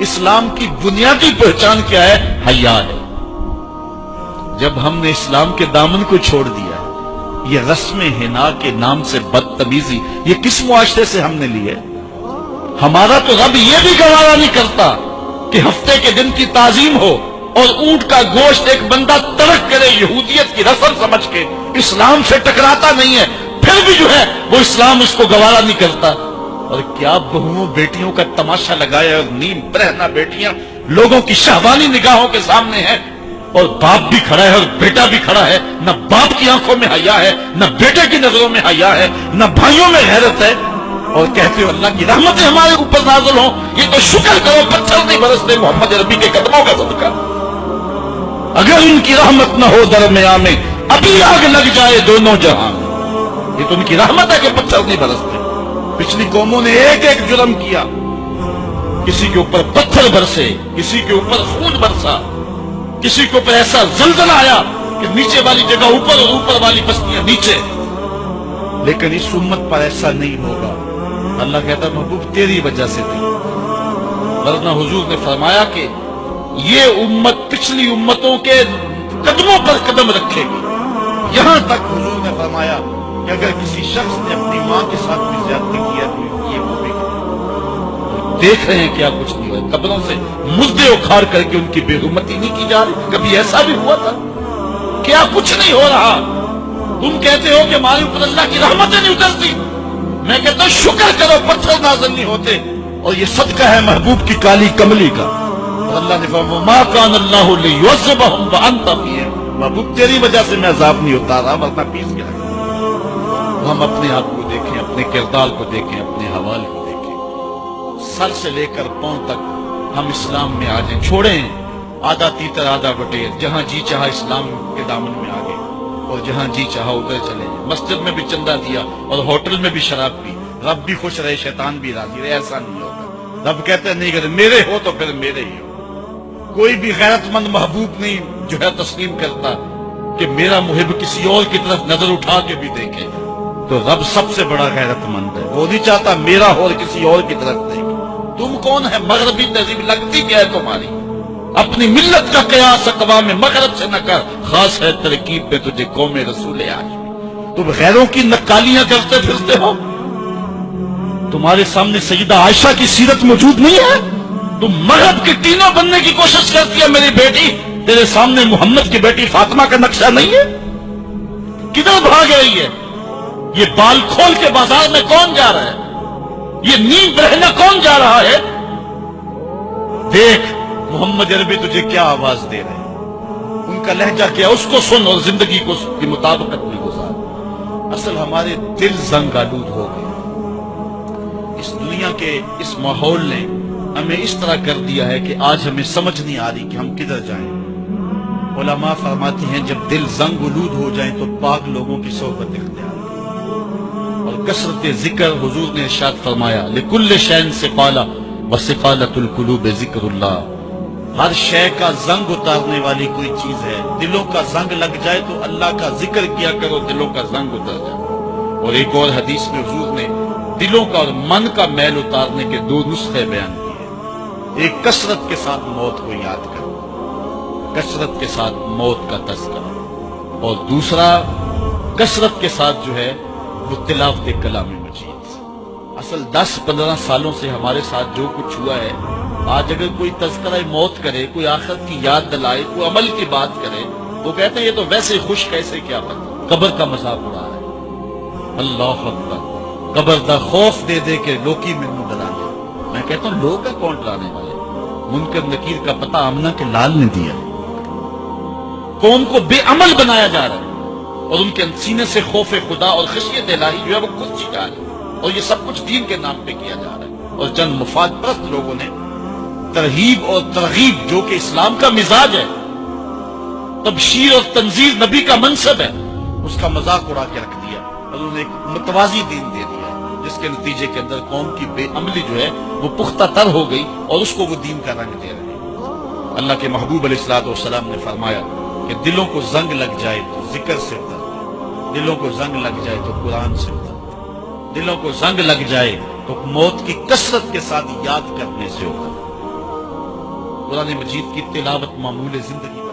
اسلام کی بنیادی پہچان کیا ہے؟ حیا ہے۔ جب ہم نے اسلام کے دامن کو چھوڑ دیا، یہ رسم حنا کے نام سے بدتمیزی یہ کس معاشرے سے ہم نے لی ہے؟ ہمارا تو رب یہ بھی گوارا نہیں کرتا کہ ہفتے کے دن کی تعظیم ہو اور اونٹ کا گوشت ایک بندہ ترک کرے یہودیت کی رسم سمجھ کے۔ اسلام سے ٹکراتا نہیں ہے، پھر بھی جو ہے وہ اسلام اس کو گوارا نہیں کرتا۔ اور کیا بہوؤں بیٹیوں کا تماشا لگایا، اور نیم برہنہ بیٹیاں لوگوں کی شہوانی نگاہوں کے سامنے ہیں، اور باپ بھی کھڑا ہے اور بیٹا بھی کھڑا ہے۔ نہ باپ کی آنکھوں میں حیا ہے، نہ بیٹے کی نظروں میں حیا ہے، نہ بھائیوں میں غیرت ہے، اور کہتے ہو اللہ کی رحمتیں ہمارے اوپر نازل ہوں۔ یہ تو شکر کرو پتھر نہیں برستے محمد عربی کے قدموں کا صدقہ۔ اگر ان کی رحمت نہ ہو درمیان میں ابھی آگ لگ جائے دونوں جہاں میں۔ یہ تو ان کی رحمت ہے کہ پتھر نہیں برستے۔ پچھلی قوموں نے ایک ایک جرم کیا، کسی کے اوپر پتھر برسے، کسی کے اوپر خون برسا، کسی کے اوپر ایسا زلزلہ آیا کہ نیچے والی جگہ اوپر اور اوپر والی بستیاں نیچے۔ لیکن اس امت پر ایسا نہیں ہوگا۔ اللہ کہتا محبوب تیری وجہ سے تھی، ورنہ حضور نے فرمایا کہ یہ امت پچھلی امتوں کے قدموں پر قدم رکھے گی۔ یہاں تک حضور نے فرمایا کہ اگر کسی شخص نے اپنی ماں کے ساتھ بھی زیادتی کیا تو یہ وہ بھی دیکھ رہے ہیں کیا کچھ نہیں ہوا۔ قبروں سے مردے اکھاڑ کر کے ان کی بے حرمتی نہیں کی جا رہی۔ کبھی ایسا بھی ہوا تھا؟ کیا کچھ نہیں ہو رہا؟ تم کہتے ہو کہ ہمارے اوپر اللہ کی رحمتیں نہیں اترتی، میں کہتا ہوں شکر کرو پتھر نازل نہیں ہوتے۔ اور یہ صدقہ ہے محبوب کی کالی کملی کا۔ اور اللہ نے فرمایا ما کان اللہ لیعذبہم وانت فیہم، محبوب تیری وجہ سے میں عذاب نہیں اتارا ورنہ پیس گیا۔ ہم اپنے آپ کو دیکھیں، اپنے کردار کو دیکھیں، اپنے حوال کو دیکھیں، سر سے لے کر پاؤں تک ہم اسلام میں آ جائیں، چھوڑیں آدھا تیتر آدھا بٹیر، جہاں جی چاہا اسلام کے دامن میں آ گئے اور جہاں جی چاہا ادھر چلے جائیں۔ مسجد میں بھی چندہ دیا اور ہوٹل میں بھی شراب پی، رب بھی خوش رہے شیطان بھی راضی رہے، ایسا نہیں ہوگا۔ رب کہتے نہیں کہ میرے ہو تو پھر میرے ہی ہو۔ کوئی بھی غیرت مند محبوب نہیں جو ہے تسلیم کرتا کہ میرا محب کسی اور کی طرف نظر اٹھا کے بھی دیکھے، تو رب سب سے بڑا غیرت مند ہے، وہ نہیں چاہتا میرا ہو اور کسی اور کی طرف دیکھے۔ تم کون ہے؟ مغربی تہذیب لگتی کیا ہے تمہاری؟ اپنی ملت کا قیاس اقوام مغرب سے نہ کر، خاص ہے ترکیب میں تجھے قوم رسول ہاشمی۔ تم غیروں کی نقالیاں کرتے پھرتے ہو، تمہارے سامنے سیدہ عائشہ کی سیرت موجود نہیں ہے؟ تم مغرب کے ٹینوں بننے کی کوشش کرتی ہے میری بیٹی، تیرے سامنے محمد کی بیٹی فاطمہ کا نقشہ نہیں ہے؟ کدھر بھاگ رہی ہے؟ یہ بال کھول کے بازار میں کون جا رہا ہے؟ یہ نیم برہنہ کون جا رہا ہے؟ دیکھ محمد عربی تجھے کیا آواز دے رہے ہیں، ان کا لہجہ کیا، اس کو سن اور زندگی کو اس کی مطابقت میں گزار۔ اصل ہمارے دل زنگ آلود ہو گئے، اس دنیا کے اس ماحول نے ہمیں اس طرح کر دیا ہے کہ آج ہمیں سمجھ نہیں آ رہی کہ ہم کدھر جائیں۔ علماء فرماتے ہیں جب دل زنگ آلود ہو جائیں تو پاک لوگوں کی صحبت اختیار کریں، اور کثرت ذکر، حضور نے ارشاد فرمایا لکل شیء سقالہ وسقالۃ القلوب ذکر اللہ، ہر شے کا زنگ اتارنے والی کوئی چیز ہے، دلوں کا زنگ لگ جائے تو اللہ کا ذکر کیا کرو، دلوں کا زنگ اتر جائے۔ اور ایک اور حدیث میں حضور نے دلوں کا اور من کا میل اتارنے کے دو نسخے بیان کیے، ایک کثرت کے ساتھ موت کو یاد کرنا، کثرت کے ساتھ موت کا تذکرہ، اور دوسرا کثرت کے ساتھ جو ہے وہ تلاوت کلام مجید۔ اصل 10-15 سالوں سے ہمارے ساتھ جو کچھ ہوا ہے، آج اگر کوئی تذکرہ موت کرے، کوئی آخرت کی یاد دلائے، کوئی عمل کی بات کرے، تو کہتے ہیں یہ تو ویسے خوش کیسے کیا پتہ، قبر کا مذاق اڑا ہے۔ اللہ اکبر، قبر دا خوف دے دے کے لوکی منو ڈرانے۔ میں کہتا ہوں لوگ ہے کون ڈرانے والے؟ منکر نکیر کا پتہ آمنہ کے لال نے دیا، قوم کو بے عمل بنایا جا رہا ہے، اور ان کے سینے سے خوف خدا اور خشیت الہی جو ہے وہ خود چھٹا ہے، اور یہ سب کچھ دین کے نام پہ کیا جا رہا ہے۔ اور چند مفاد پرست لوگوں نے ترہیب اور ترغیب جو کہ اسلام کا مزاج ہے، تبشیر اور تنذیر نبی کا منصب ہے، اس کا مذاق اڑا کے رکھ دیا، اور انہوں نے ایک متوازی دین دے دیا، جس کے نتیجے کے اندر قوم کی بے عملی جو ہے وہ پختہ تر ہو گئی، اور اس کو وہ دین کا رنگ دے رہے ہیں۔ اللہ کے محبوب علیہ الصلوۃ والسلام نے فرمایا کہ دلوں کو زنگ لگ جائے تو ذکر سے اتر، دلوں کو زنگ لگ جائے تو قرآن سے اتر، دلوں کو زنگ لگ جائے تو موت کی کثرت کے ساتھ یاد کرنے سے اتر۔ قرآن مجید کی تلاوت معمول زندگی